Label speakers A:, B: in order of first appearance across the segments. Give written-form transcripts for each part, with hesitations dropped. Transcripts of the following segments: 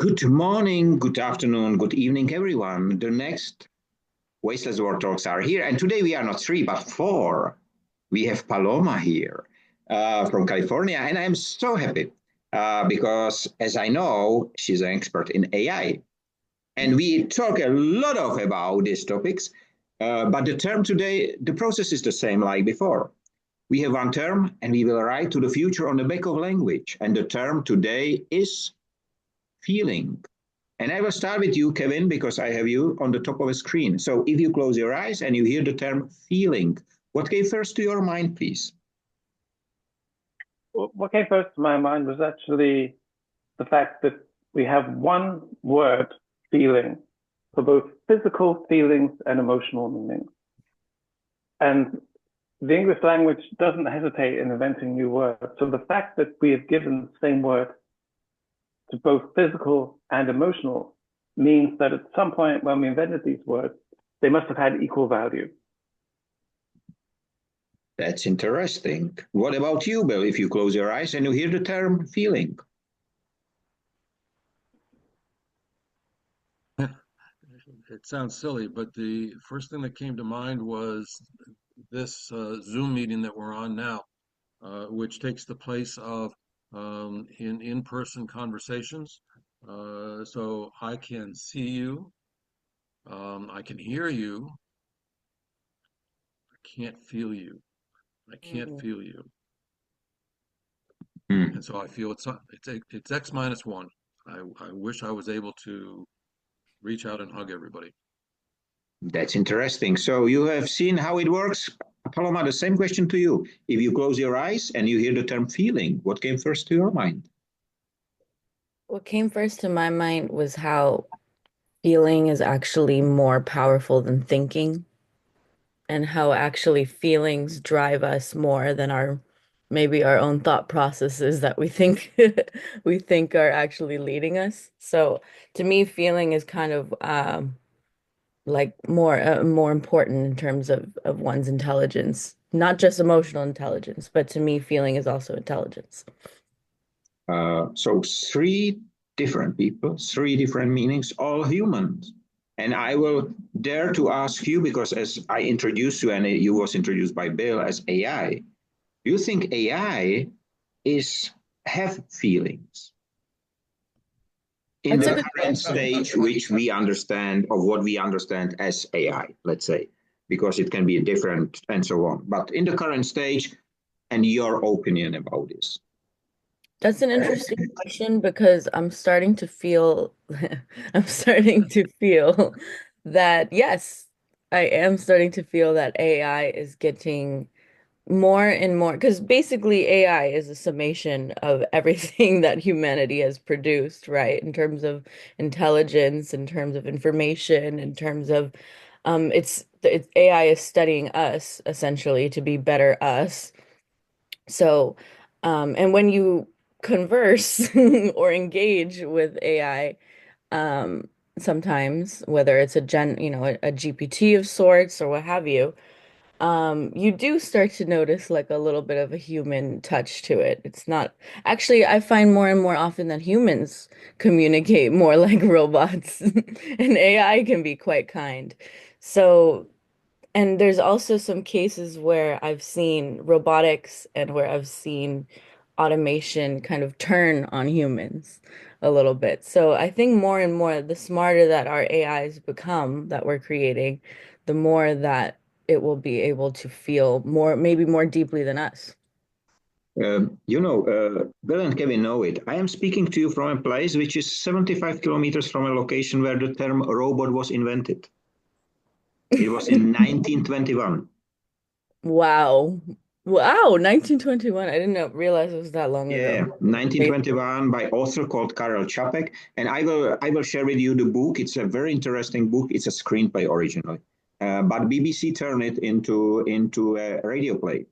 A: Good morning, good afternoon, good evening, everyone. The next Wasteless World Talks are here. And today we are not three, but four. We have Paloma here from California. And I'm so happy because, as I know, she's an expert in AI. And we talk a lot about these topics. But the term today, the process is the same like before. We have one term and we will write to the future on the back of language. And the term today is feeling. And I will start with you, Kevin, because I have you on the top of a screen. So if you close your eyes and you hear the term feeling, what came first to your mind, please?
B: What came first to my mind was actually the fact that we have one word, feeling, for both physical feelings and emotional meanings. And the English language doesn't hesitate in inventing new words. So the fact that we have given the same word to both physical and emotional means that at some point when we invented these words, they must have had equal value.
A: That's interesting. What about you, Bill, if you close your eyes and you hear the term feeling?
C: It sounds silly, but the first thing that came to mind was this Zoom meeting that we're on now, which takes the place of in-person conversations. So I can see you, I can hear you, I can't feel you. I can't feel you. And so I feel it's X minus one. I wish I was able to reach out and hug everybody.
A: That's interesting. So you have seen how it works. Paloma, the same question to you. If you close your eyes and you hear the term feeling, what came first to your mind?
D: What came first to my mind was how feeling is actually more powerful than thinking, and how actually feelings drive us more than maybe our own thought processes that we think we think are actually leading us. So to me, feeling is kind of like more important in terms of one's intelligence, not just emotional intelligence, but to me, feeling is also intelligence.
A: So three different people, three different meanings, all humans. And I will dare to ask you, because as I introduced you and you was introduced by Bill as AI, do you think AI have feelings? In the current stage, which we understand, of what we understand as AI, let's say, because it can be different and so on. But in the current stage, and your opinion about this.
D: That's an interesting question because I'm starting to feel I'm starting to feel that yes, I am starting to feel that AI is getting more and more, because basically AI is a summation of everything that humanity has produced, right? In terms of intelligence, in terms of information, in terms of it's AI is studying us essentially to be better us. So and when you converse or engage with AI, um sometimes whether it's a GPT of sorts or what have you, you do start to notice like a little bit of a human touch to it. It's not actually, I find more and more often that humans communicate more like robots, and AI can be quite kind. So, and there's also some cases where I've seen robotics and where I've seen automation kind of turn on humans a little bit. So I think more and more, the smarter that our AIs become that we're creating, the more that it will be able to feel more, maybe more deeply than us.
A: Bill and Kevin know it. I am speaking to you from a place which is 75 kilometers from a location where the term robot was invented. It was in 1921.
D: Wow. Wow, 1921. I didn't realize it was that long ago.
A: Yeah, 1921 by author called Karel Čapek. And I will share with you the book. It's a very interesting book. It's a screenplay originally. But BBC turned it into a radio play.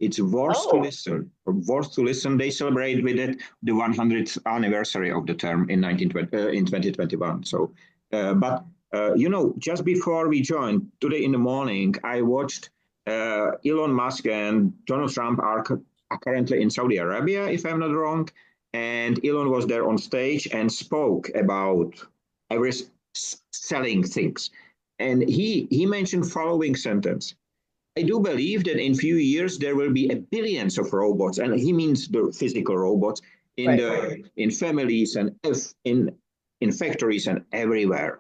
A: It's worth to listen. Worth to listen. They celebrate with it the 100th anniversary of the term in 2021. So, just before we joined today in the morning, I watched Elon Musk and Donald Trump are currently in Saudi Arabia, if I'm not wrong. and Elon was there on stage and spoke about every selling things. And he mentioned following sentence. I do believe that in few years there will be a billions of robots, and he means the physical robots in in families and in factories and everywhere.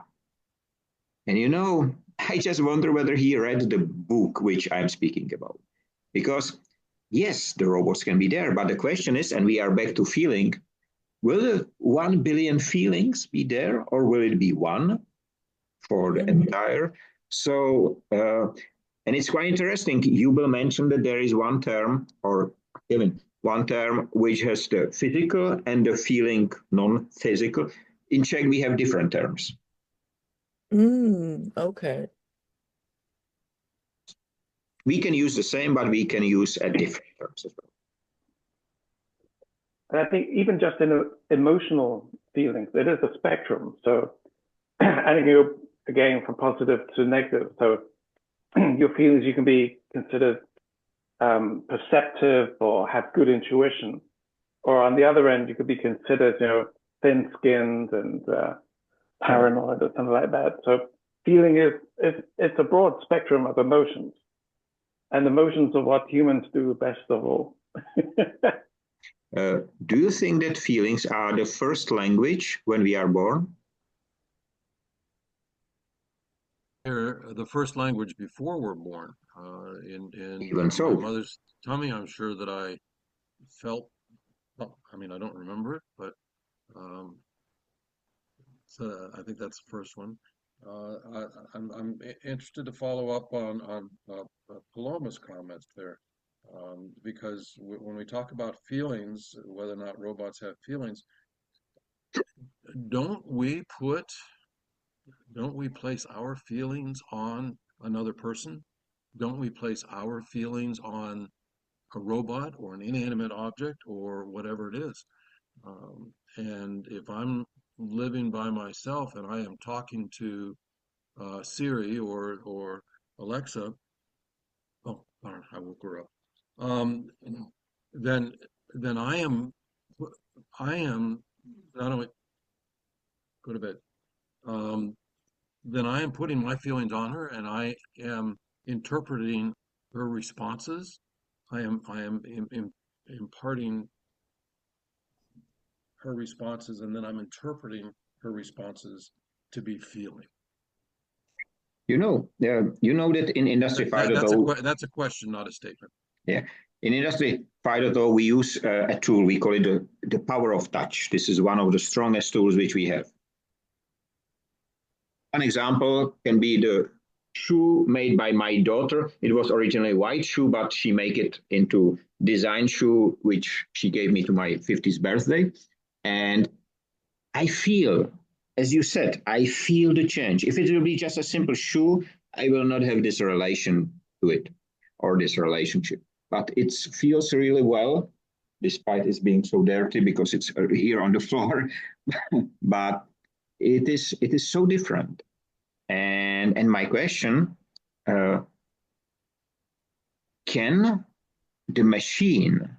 A: And you know, I just wonder whether he read the book which I'm speaking about. Because yes, the robots can be there, but the question is, and we are back to feeling, will the 1 billion feelings be there, or will it be one for the entire? So, and it's quite interesting. Yuval mentioned that there is one term, or even one term, which has the physical and the feeling non-physical. In Czech, we have different terms.
D: Okay.
A: We can use the same, but we can use a different terms as well.
B: And I think even just in emotional feelings, it is a spectrum. So I think you again from positive to negative. So your feelings, you can be considered perceptive or have good intuition, or on the other end, you could be considered, thin-skinned and paranoid or something like that. So feeling it's a broad spectrum of emotions, and emotions are what humans do best of all.
A: Do you think that feelings are the first language when we are born?
C: They're the first language before we're born. In
A: Even so.
C: my mother's tummy, I'm sure that I felt, well, I mean, I don't remember it, but so I think that's the first one. I'm interested to follow up on Paloma's comments there, because when we talk about feelings, whether or not robots have feelings, don't we place our feelings on another person? Don't we place our feelings on a robot or an inanimate object or whatever it is? And if I'm living by myself and I am talking to Siri or Alexa, oh, darn, I woke her up. Um, then I am not only go to bed. Um, then I am putting my feelings on her, and I am interpreting her responses. I am imparting her responses, and then I'm interpreting her responses to be feeling.
A: You know that in Industry 5.0,
C: That's a question, not a statement.
A: yeah, in Industry 5.0 we use a tool, we call it the power of touch. This is one of the strongest tools which we have. One example can be the shoe made by my daughter. It was originally a white shoe, but she made it into design shoe, which she gave me to my 50th birthday. And I feel, as you said, I feel the change. If it will be just a simple shoe, I will not have this relation to it or this relationship. But it feels really well, despite it being so dirty because it's here on the floor. But it is so different. And my question, can the machine,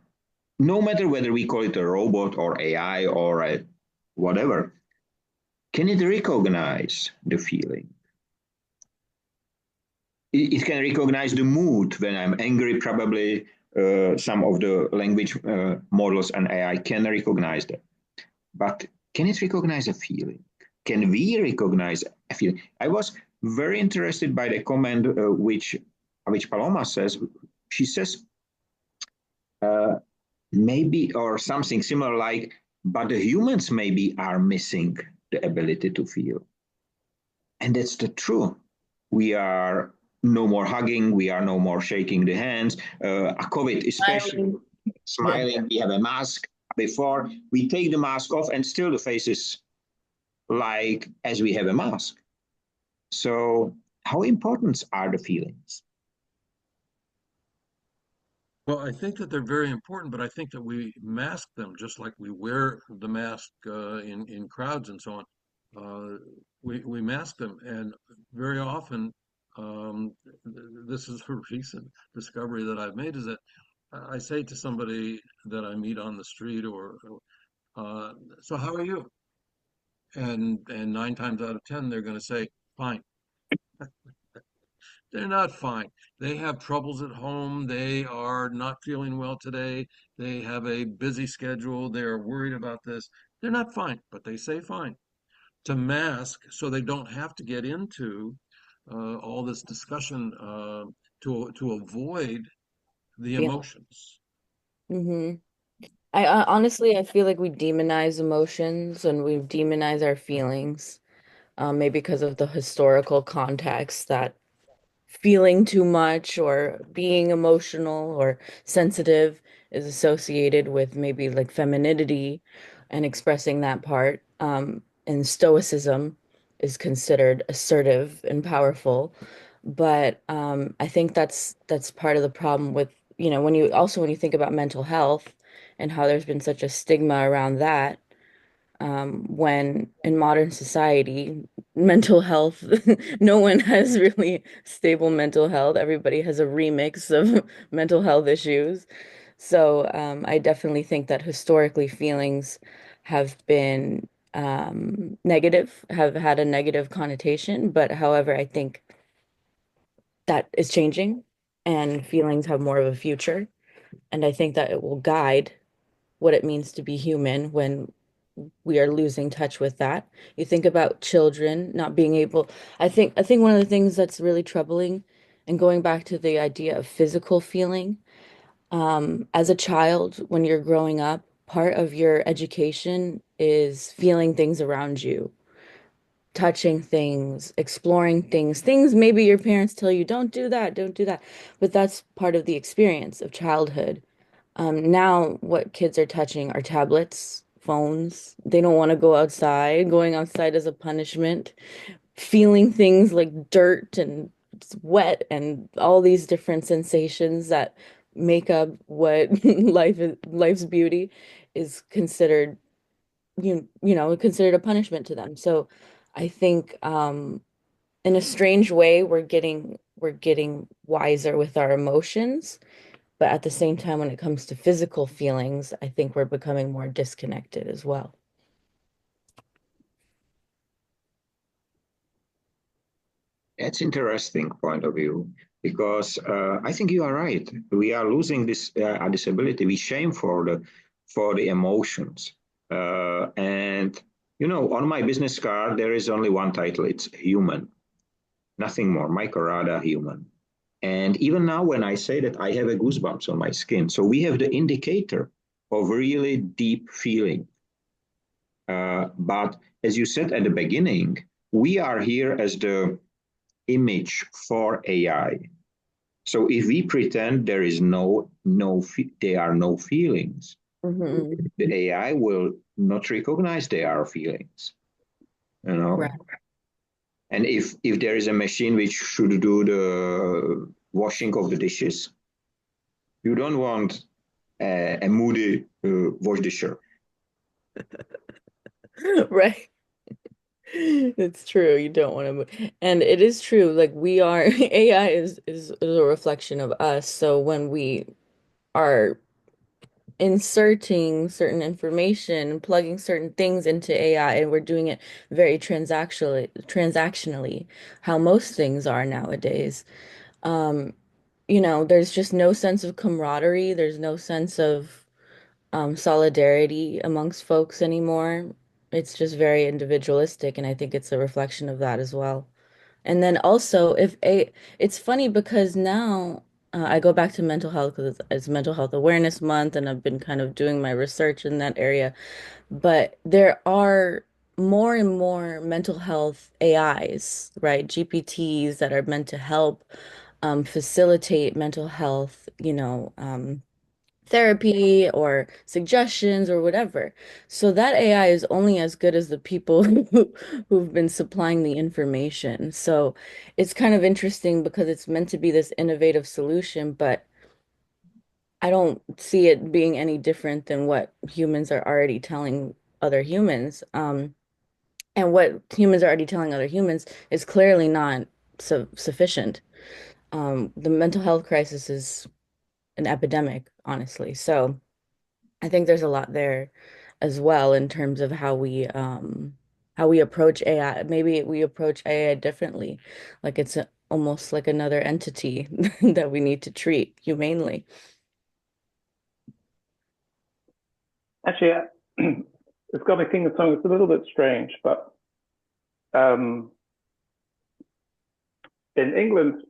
A: no matter whether we call it a robot or AI or whatever, can it recognize the feeling? It can recognize the mood. When I'm angry, probably some of the language models and AI can recognize that. But can it recognize a feeling? Can we recognize a feeling? I was very interested by the comment which Paloma says. She says maybe, or something similar like, but the humans maybe are missing the ability to feel. And that's the truth. We are no more hugging. We are no more shaking the hands. COVID, especially smiling. We have a mask. Before we take the mask off and still the face is like as we have a mask. So how important are the feelings?
C: Well, I think that they're very important, but I think that we mask them just like we wear the mask in crowds and so on. We mask them, and very often, this is a recent discovery that I've made, is that I say to somebody that I meet on the street, or uh, so how are you? And 9 times out of 10, they're going to say, fine. They're not fine. They have troubles at home. They are not feeling well today. They have a busy schedule. They're worried about this. They're not fine, but they say fine to mask so they don't have to get into all this discussion to avoid the
D: Yeah.
C: emotions.
D: hmm I honestly, I feel like we demonize emotions and we demonize our feelings, maybe because of the historical context that feeling too much or being emotional or sensitive is associated with maybe like femininity and expressing that part. And stoicism is considered assertive and powerful. But I think that's part of the problem with, when you think about mental health and how there's been such a stigma around that, when in modern society, mental health, no one has really stable mental health. Everybody has a remix of mental health issues. So I definitely think that historically feelings have been negative, have had a negative connotation. But however, I think that is changing and feelings have more of a future. And I think that it will guide what it means to be human when we are losing touch with that. You think about children not being able, I think one of the things that's really troubling and going back to the idea of physical feeling, as a child, when you're growing up, part of your education is feeling things around you, touching things, exploring things, things maybe your parents tell you, don't do that, don't do that. But that's part of the experience of childhood. Now, what kids are touching are tablets, phones. They don't want to go outside. Going outside is a punishment. Feeling things like dirt and it's wet and all these different sensations that make up what life's beauty is considered, considered a punishment to them. So I think in a strange way, we're getting wiser with our emotions. But at the same time, when it comes to physical feelings, I think we're becoming more disconnected as well.
A: That's interesting point of view because I think you are right. We are losing this ability. We shame for the emotions, and on my business card there is only one title. It's human, nothing more. MicroRada human. And even now, when I say that, I have a goosebumps on my skin. So we have the indicator of really deep feeling. But as you said at the beginning, we are here as the image for AI. So if we pretend there is there are no feelings,
D: Hmm
A: the AI will not recognize there are feelings. You know,
D: Right.
A: and if there is a machine which should do the washing of the dishes, you don't want a moody wash disher.
D: Right. It's true. You don't want to move. And it is true. Like we are, AI is a reflection of us. So when we are inserting certain information, plugging certain things into AI, and we're doing it very transactionally, how most things are nowadays. Um, there's just no sense of camaraderie. There's no sense of solidarity amongst folks anymore. It's just very individualistic, and I think it's a reflection of that as well. And then also, it's funny because now I go back to mental health because it's Mental Health Awareness Month, and I've been kind of doing my research in that area. But there are more and more mental health AIs, right? GPTs that are meant to help facilitate mental health, therapy or suggestions or whatever. So that AI is only as good as the people who've been supplying the information. So it's kind of interesting because it's meant to be this innovative solution, but I don't see it being any different than what humans are already telling other humans. And what humans are already telling other humans is clearly not sufficient. The mental health crisis is an epidemic, honestly. So I think there's a lot there. as well in terms of how we approach AI. Maybe we approach AI differently, like it's almost like another entity that we need to treat humanely.
B: Actually, it's got me thinking something. It's a little bit strange, but um, in England,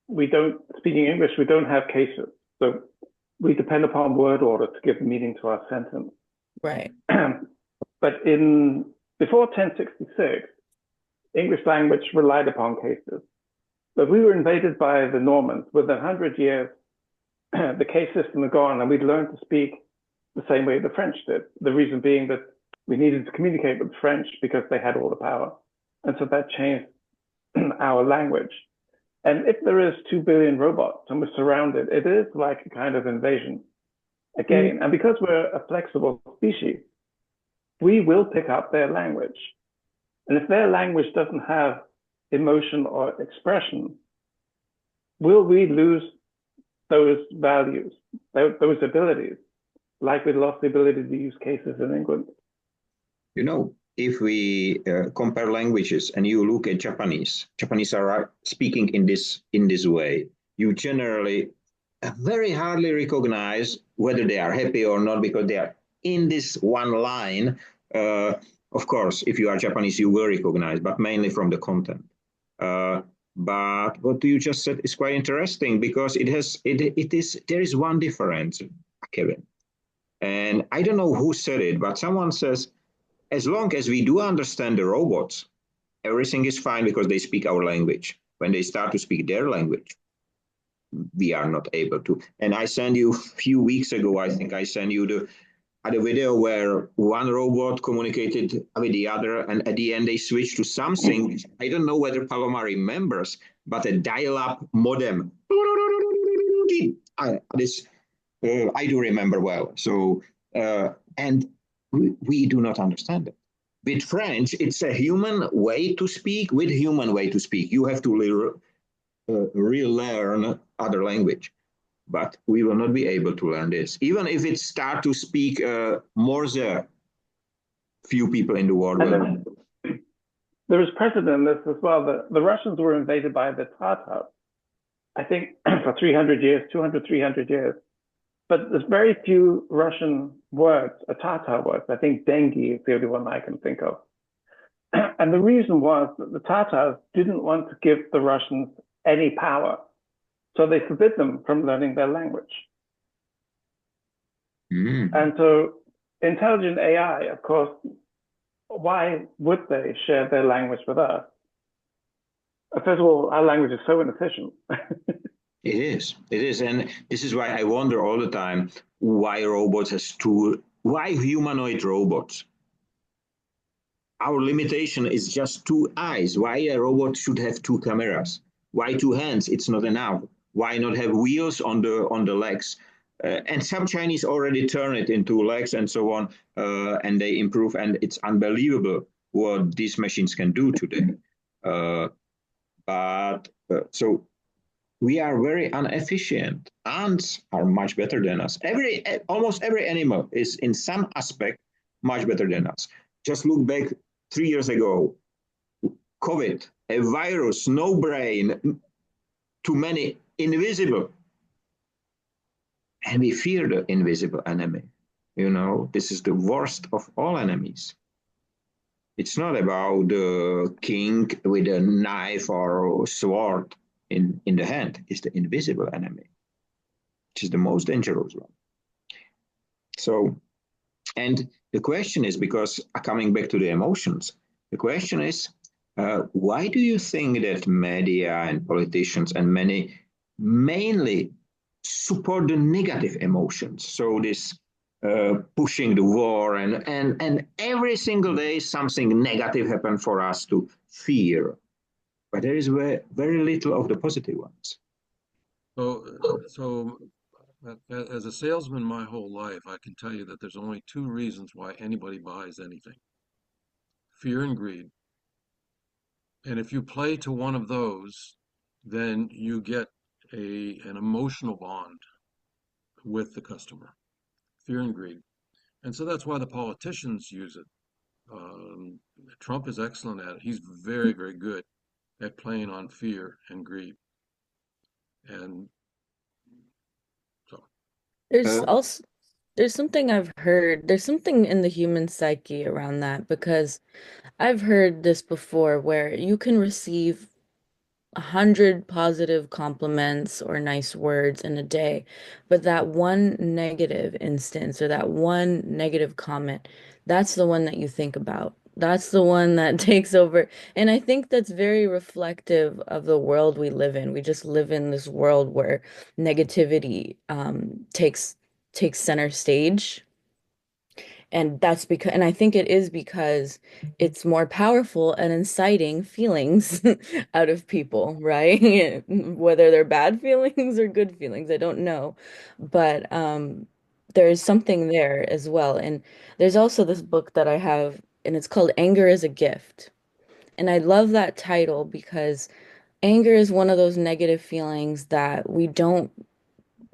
B: we don't, speaking English, we don't have cases. So we depend upon word order to give meaning to our sentence.
D: Right.
B: But before 1066, English language relied upon cases. But we were invaded by the Normans. Within 100 years, the case system had gone, and we'd learned to speak the same way the French did. The reason being that we needed to communicate with the French because they had all the power. And so that changed our language. And if there is 2 billion robots and we're surrounded, it is like a kind of invasion again. And because we're a flexible species, we will pick up their language. And if their language doesn't have emotion or expression, will we lose those values, those abilities, like we lost the ability to use cases in England?
A: You know, if we compare languages and you look at Japanese are speaking in this way. You generally very hardly recognize whether they are happy or not because they are in this one line. Of course, if you are Japanese, you will recognize, but mainly from the content. But what you just said is quite interesting because there is one difference, Kevin. And I don't know who said it, but someone says, as long as we do understand the robots, everything is fine because they speak our language. When they start to speak their language, we are not able to. And I sent you a few weeks ago, I think I sent you the video where one robot communicated with the other, and at the end they switched to something, which I don't know whether Paloma remembers, but a dial-up modem. I do remember well. So, and we do not understand it. With French, it's a human way to speak with human way to speak. You have to relearn other language, but we will not be able to learn this. Even if it start to speak Morse, few people in the world will.
B: There is precedent in this as well. The Russians were invaded by the Tatars, I think for 300 years, 200, 300 years. But there's very few Russian words, Tatar words. I think dengue is the only one I can think of. And the reason was that the Tatars didn't want to give the Russians any power. So they forbid them from learning their language. And so intelligent AI, of course, why would they share their language with us? First of all, our language is so inefficient.
A: It is. And this is why I wonder all the time why why humanoid robots? Our limitation is just 2 eyes. Why a robot should have 2 cameras? Why 2 hands? It's not enough. Why not have wheels on the legs? And some Chinese already turn it into legs and so on, and they improve. And it's unbelievable what these machines can do today. So we are very inefficient. Ants are much better than us. Almost every animal is in some aspect much better than us. Just look back 3 years ago, COVID, a virus, no brain, too many, invisible. And we fear the invisible enemy. You know, this is the worst of all enemies. It's not about the king with a knife or a sword in the hand. It's the invisible enemy, which is the most dangerous one. So, and the question is, because coming back to the emotions, the question is, why do you think that media and politicians and many mainly support the negative emotions? So this pushing the war and every single day something negative happens for us to fear, but there is very little of the positive ones.
C: So as a salesman my whole life, I can tell you that there's only 2 reasons why anybody buys anything: fear and greed. And if you play to one of those, then you get an emotional bond with the customer. Fear and greed. And so that's why the politicians use it. Trump is excellent at it. He's very, very good at playing on fear and greed. And so,
D: There's
A: Uh,
D: also there's something I've heard. There's something in the human psyche around that because I've heard this before where you can receive 100 positive compliments or nice words in a day, but that one negative instance or that one negative comment, that's the one that you think about. That's the one that takes over. And I think that's very reflective of the world we live in. We just live in this world where negativity takes center stage. And that's because, and I think it is because it's more powerful and inciting feelings out of people, right? Whether they're bad feelings or good feelings, I don't know. But there's something there as well. And there's also this book that I have, and it's called Anger is a Gift. And I love that title because anger is one of those negative feelings that we don't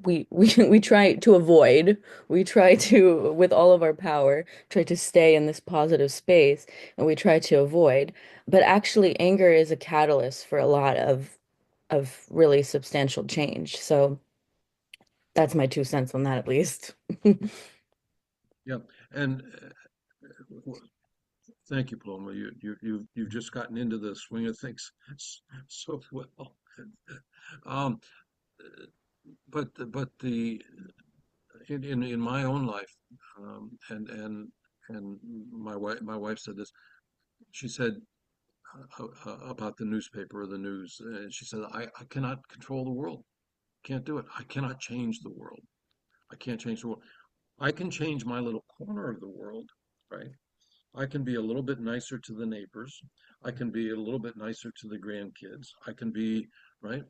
D: we try to avoid. We try to, with all of our power, try to stay in this positive space, and we try to avoid. But actually, anger is a catalyst for a lot of really substantial change. So that's my 2 cents on that, at least.
C: yeah. And thank you, Paloma. You've just gotten into the swing of things so well. Um, but the in my own life, and my wife said this. She said about the newspaper or the news, and she said, I cannot control the world. Can't do it. I cannot change the world. I can't change the world. I can change my little corner of the world, right? I can be a little bit nicer to the neighbors. I can be a little bit nicer to the grandkids. I can be, right?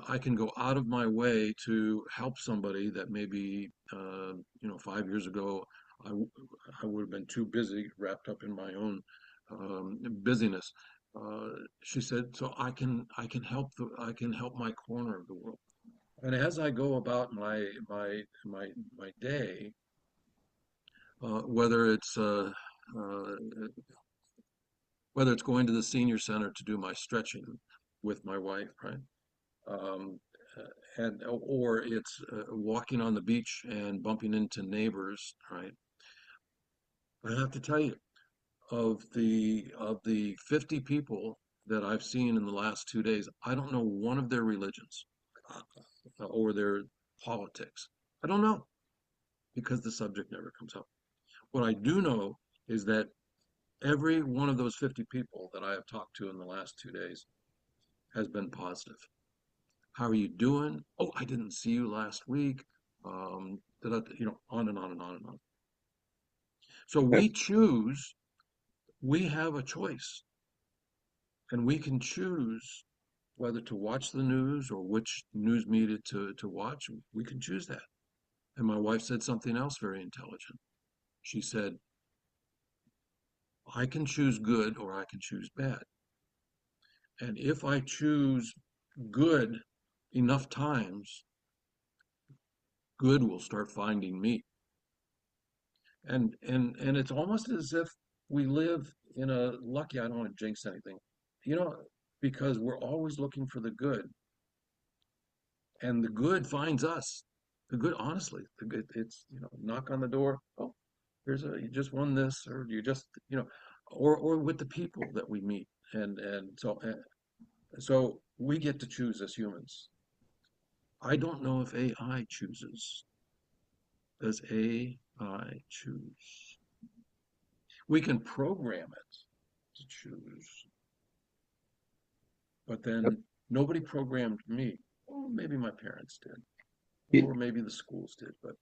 C: I can go out of my way to help somebody that maybe, 5 years ago, I would have been too busy, wrapped up in my own busyness. She said, so I can help my corner of the world. And as I go about my day, whether it's uh, whether it's going to the senior center to do my stretching with my wife, right? Um, and or it's walking on the beach and bumping into neighbors, right? I have to tell you, of the 50 people that I've seen in the last 2 days, I don't know one of their religions or their politics. I don't know because the subject never comes up. What I do know is that every one of those 50 people that I have talked to in the last 2 days has been positive. How are you doing? Oh, I didn't see you last week. On and on and on and on. So we have a choice, and we can choose whether to watch the news or which news media to watch. We can choose that. And my wife said something else very intelligent. She said, I can choose good or I can choose bad. And if I choose good enough times, good will start finding me. And it's almost as if we live in a lucky, I don't want to jinx anything, you know, because we're always looking for the good, and the good finds us. The good, honestly, the good, it's, knock on the door. Oh, you just won this, or you just, or with the people that we meet. And so we get to choose as humans. I don't know if AI chooses. Does AI choose? We can program it to choose, but then nobody programmed me. Well, maybe my parents did, or maybe the schools did, but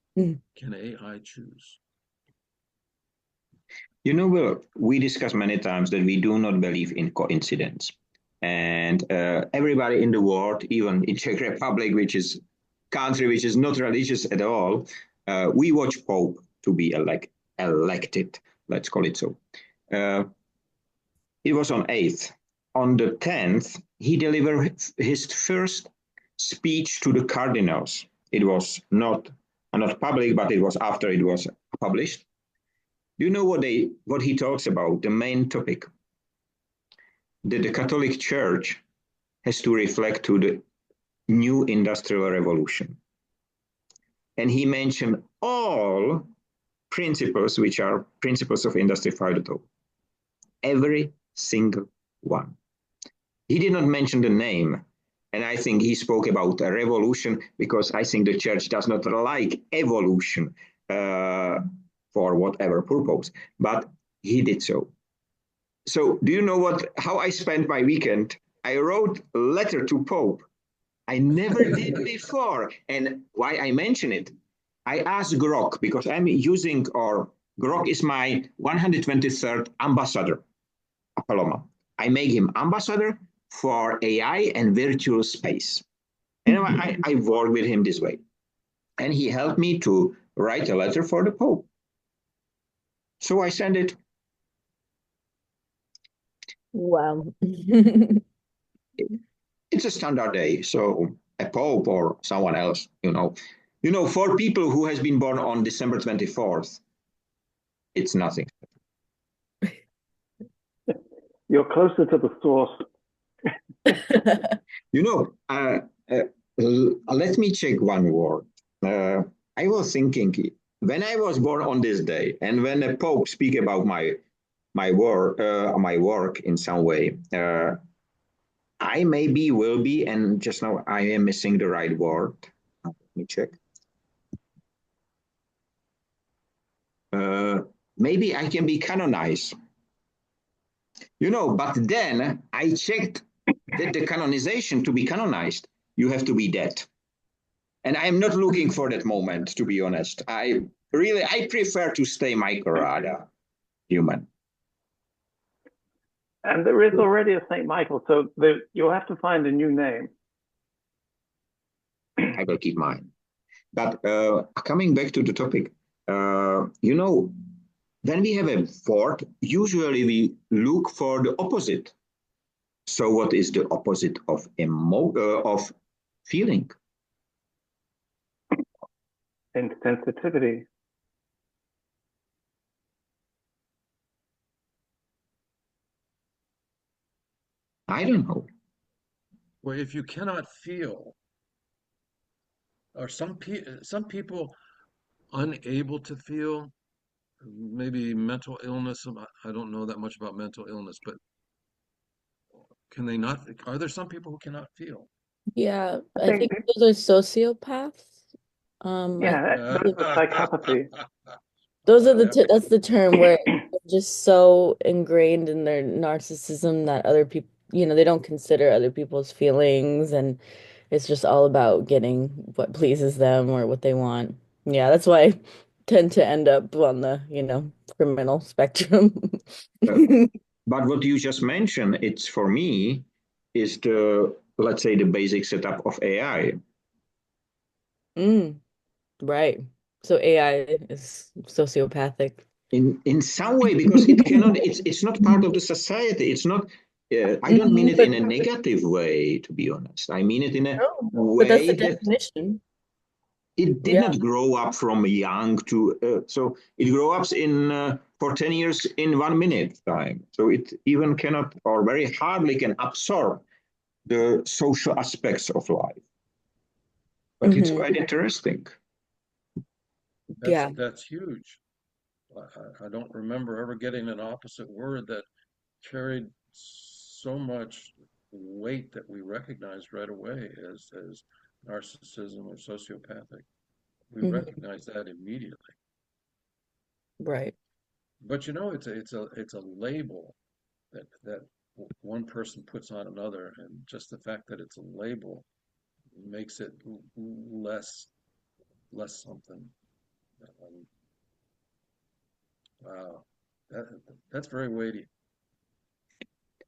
C: can AI choose?
A: Will, we discussed many times that we do not believe in coincidence. And everybody in the world, even in Czech Republic, which is country which is not religious at all, we watch Pope to be elected, let's call it so. It was on 8th. On the 10th, he delivered his first speech to the cardinals. It was not public, but it was after it was published. Do you know what he talks about? The main topic that the Catholic Church has to reflect to the new industrial revolution. And he mentioned all principles, which are principles of Industry 5.0. Every single one. He did not mention the name. And I think he spoke about a revolution because I think the church does not like evolution for whatever purpose. But he did so. So do you know how I spent my weekend? I wrote a letter to Pope. I never did before. And why I mention it, I asked Grok because I'm using, or Grok is my 123rd ambassador, PALOMA. I make him ambassador for AI and virtual space. And I work with him this way. And he helped me to write a letter for the Pope. So I sent it.
D: Wow.
A: It's a standard day. So a Pope or someone else, for people who has been born on December 24th, it's nothing.
B: You're closer to the source.
A: Let me check one word. I was thinking when I was born on this day, and when the Pope speak about my work in some way, I maybe will be, and just now I am missing the right word. Let me check. Maybe I can be canonized. But then I checked that the canonization, to be canonized, you have to be dead. And I'm not looking for that moment, to be honest. I prefer to stay Michael Rada, human.
B: And there is already a St. Michael, so you'll have to find a new name.
A: I will keep mine. But coming back to the topic, when we have a word, usually we look for the opposite. So what is the opposite of feeling?
B: Insensitivity.
A: I don't know.
C: Well, if you cannot feel, are some people unable to feel? Maybe mental illness. I don't know that much about mental illness, but can they not? Are there some people who cannot feel?
D: Yeah, I think those are sociopaths.
B: Yeah, those are psychopathy.
D: Those are that's the term where they're just so ingrained in their narcissism that other people, they don't consider other people's feelings, and it's just all about getting what pleases them or what they want. Yeah, that's why I tend to end up on the, criminal spectrum.
A: But what you just mentioned, it's for me, is let's say, the basic setup of AI.
D: Right. So AI is sociopathic.
A: In some way, because it cannot, it's not part of the society. It's not, I don't mean it in a negative way, to be honest. I mean it in a way
D: but that's the definition.
A: It did not grow up from young to, so it grows up for 10 years in 1 minute time. So it even cannot, or very hardly can absorb the social aspects of life. But it's quite interesting.
C: That's huge. I don't remember ever getting an opposite word that carried so much weight that we recognized right away as narcissism or sociopathic. We recognize that immediately.
D: Right.
C: But it's a label that one person puts on another, and just the fact that it's a label makes it less something. Wow, that's very weighty.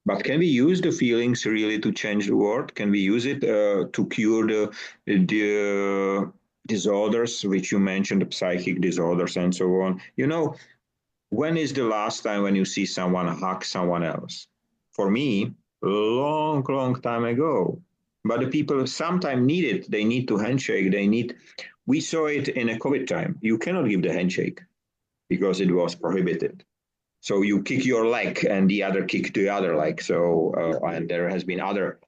A: But can we use the feelings really to change the world? Can we use it to cure the disorders which you mentioned, the psychic disorders and so on? When is the last time when you see someone hug someone else? For me, long, long time ago. But the people sometimes need it. They need to handshake. We saw it in a COVID time. You cannot give the handshake. because it was prohibited. So you kick your leg and the other kick the other leg. So and there has been other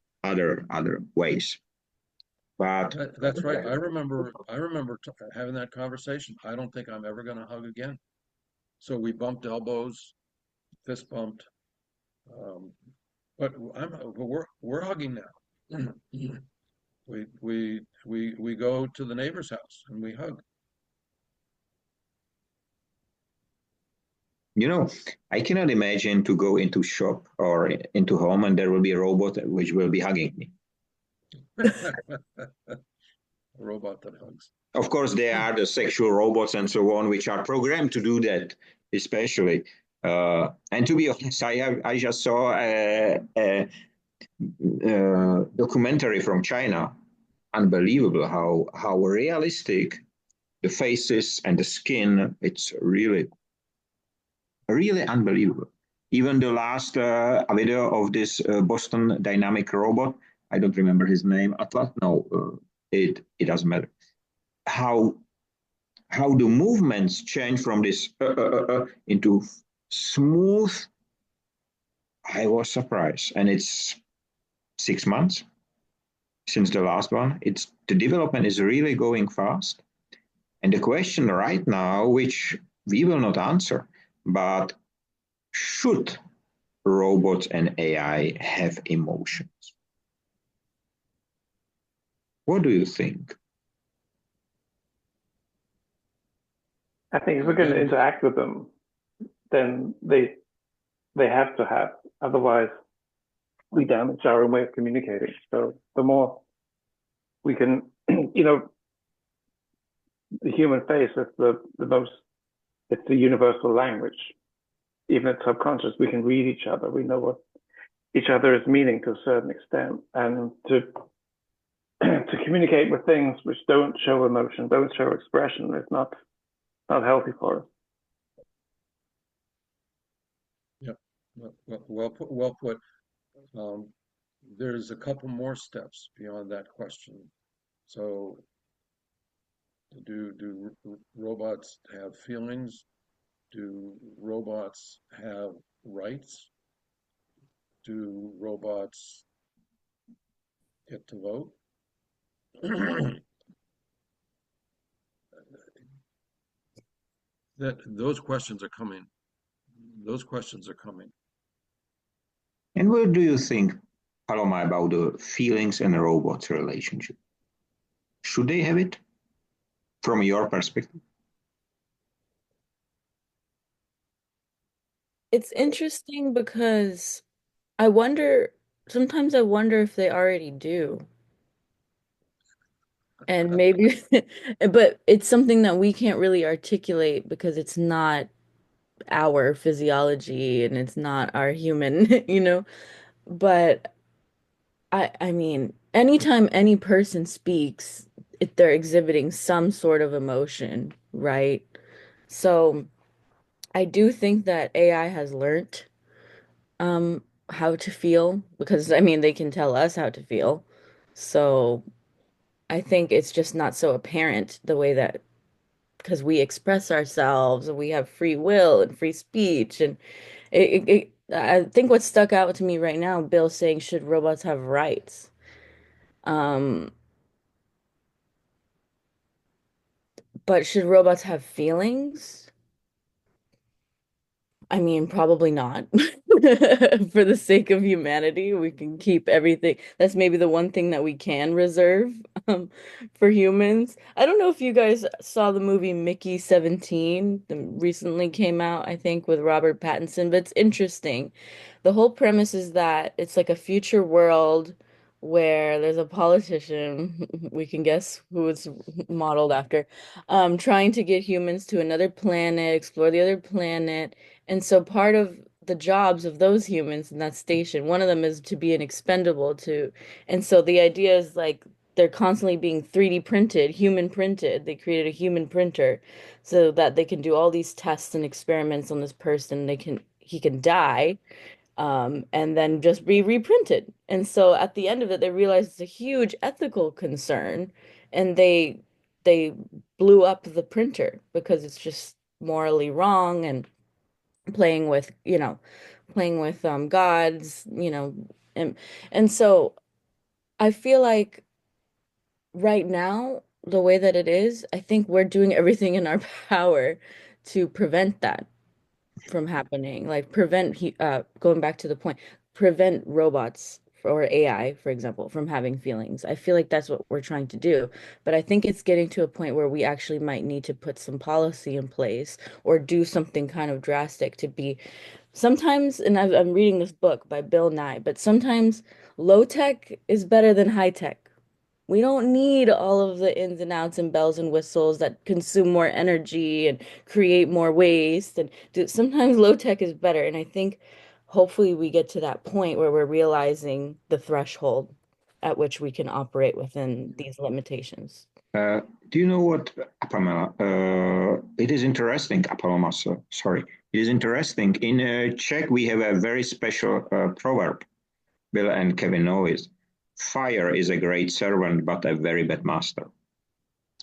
A: ways. But
C: That's right. I remember having that conversation. I don't think I'm ever going to hug again. So we bumped elbows, fist bumped, um, but we're hugging now. We go to the neighbor's house and we hug.
A: you know, I cannot imagine to go into shop or into home and there will be a robot which will be hugging me.
C: A robot that hugs.
A: Of course, there are the sexual robots and so on, which are programmed to do that, especially. And to be honest, I just saw a documentary from China. Unbelievable how realistic the faces and the skin. It's really unbelievable. Even the last video of this Boston Dynamic robot, I don't remember his name. Atlas? No, it doesn't matter. How the movements change from this into smooth. I was surprised, and it's 6 months since the last one. It's the development is really going fast, and the question right now, which we will not answer, but should robots and AI have emotions? What do you think?
B: I think if we're going to interact with them, then they have to have. Otherwise, we damage our own way of communicating. So the more we can, the human face is the most, it's the universal language. Even at subconscious, we can read each other. We know what each other is meaning to a certain extent. And to communicate with things which don't show emotion, don't show expression, is not healthy for us.
C: Yep. Well put. There's a couple more steps beyond that question. So, do robots have feelings? Do robots have rights? Do robots get to vote? Those questions are coming. Those questions are coming.
A: And what do you think, Paloma, about the feelings and robots relationship? Should they have it from your perspective?
D: It's interesting because sometimes I wonder if they already do. And maybe, but it's something that we can't really articulate because it's not our physiology and it's not our human. But I mean, anytime any person speaks, they're exhibiting some sort of emotion, right? So I do think that AI has learned how to feel because I mean they can tell us how to feel. So I think it's just not so apparent the way that because we express ourselves and we have free will and free speech and I think what stuck out to me right now, Bill saying should robots have rights? Um, but should robots have feelings? I mean, probably not. For the sake of humanity, we can keep everything. That's maybe the one thing that we can reserve um, for humans. I don't know if you guys saw the movie Mickey 17 that recently came out, I think, with Robert Pattinson, but it's interesting. The whole premise is that it's like a future world where there's a politician, we can guess who it's modeled after, trying to get humans to another planet, explore the other planet. And so part of the jobs of those humans in that station, one of them is to be an expendable to, and so the idea is like they're constantly being 3D printed, human printed. They created a human printer so that they can do all these tests and experiments on this person. He can die, and then just be reprinted. And so at the end of it, they realized it's a huge ethical concern, and they blew up the printer because it's just morally wrong and playing with, gods, and so I feel like right now, the way that it is, I think we're doing everything in our power to prevent that from happening. Like going back to the point, prevent robots or AI, for example, from having feelings. I feel like that's what we're trying to do. But I think it's getting to a point where we actually might need to put some policy in place or do something kind of drastic to be sometimes, and I'm reading this book by Bill Nye, but sometimes low tech is better than high tech. We don't need all of the ins and outs and bells and whistles that consume more energy and create more waste. And sometimes low tech is better. And I think hopefully we get to that point where we're realizing the threshold at which we can operate within these limitations.
A: Do you know what, Pamela? It is interesting, Paloma, sorry. It is interesting. In Czech, we have a very special proverb. Bill and Kevin know it. Fire is a great servant, but a very bad master.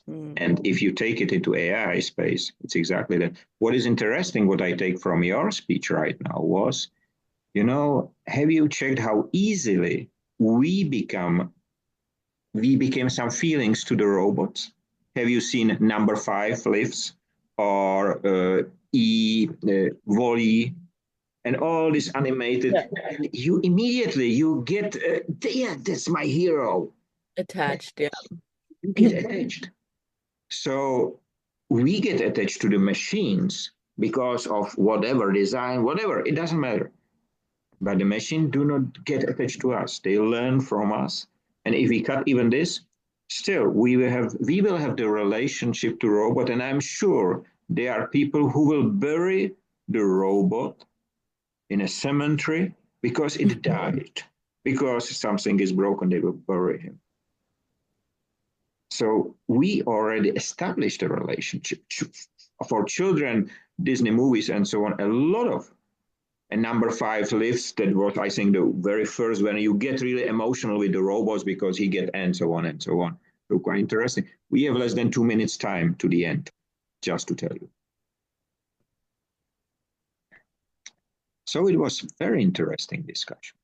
A: And if you take it into AI space, it's exactly that. What is interesting, what I take from your speech right now was, have you checked how easily we became some feelings to the robots? Have you seen number 5 lifts or volley and all this animated?
D: Yeah.
A: And you immediately get, yeah, that's my hero.
D: Attached, yeah.
A: You get attached. So we get attached to the machines because of whatever design, whatever, it doesn't matter. But the machine do not get attached to us. They learn from us. And if we cut even this, still we will have the relationship to robot. And I'm sure there are people who will bury the robot in a cemetery because it died. Because something is broken, they will bury him. So we already established a relationship. For children, Disney movies and so on, a lot of. And number 5 lifts, that was, I think, the very first when you get really emotional with the robots because he get and so on and so on. So quite interesting. We have less than 2 minutes time to the end, just to tell you. So it was very interesting discussion.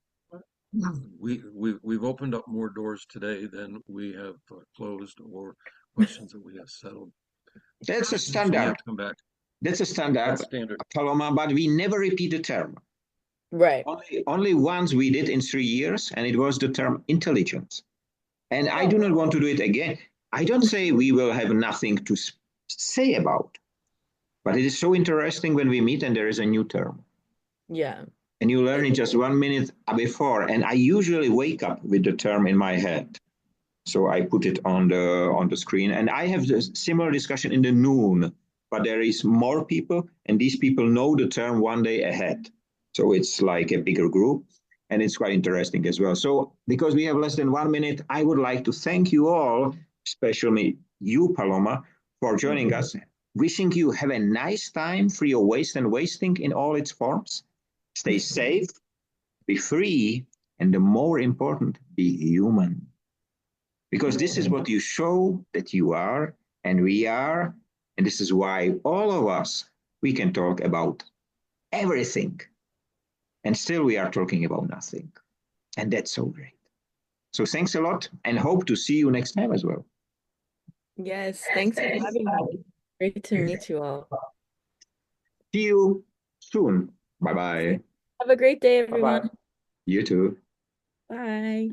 C: We've opened up more doors today than we have closed, or questions that we have settled.
A: That's a
C: So we
A: standard.
C: have to come back.
A: That's a standard,
C: That's standard.
A: Paloma, but we never repeat the term.
D: Right.
A: Only once we did in 3 years, and it was the term intelligence. And I do not want to do it again. I don't say we will have nothing to say about, but it is so interesting when we meet and there is a new term.
D: Yeah.
A: And you learn it just 1 minute before. And I usually wake up with the term in my head. So I put it on the screen. And I have this similar discussion in the noon, but there is more people, and these people know the term 1 day ahead. So it's like a bigger group, and it's quite interesting as well. So because we have less than 1 minute, I would like to thank you all, especially you, Paloma, for joining us. Wishing you have a nice time, free of waste and wasting in all its forms. Stay safe, be free, and the more important, be human. Because this is what you show that you are, and we are, and this is why all of us, we can talk about everything. And still we are talking about nothing. And that's so great. So thanks a lot, and hope to see you next time as well.
D: Yes, thanks for having me. Great to meet you all.
A: See you soon. Bye-bye.
D: Have a great day, everyone.
B: Bye-bye.
A: You too.
D: Bye.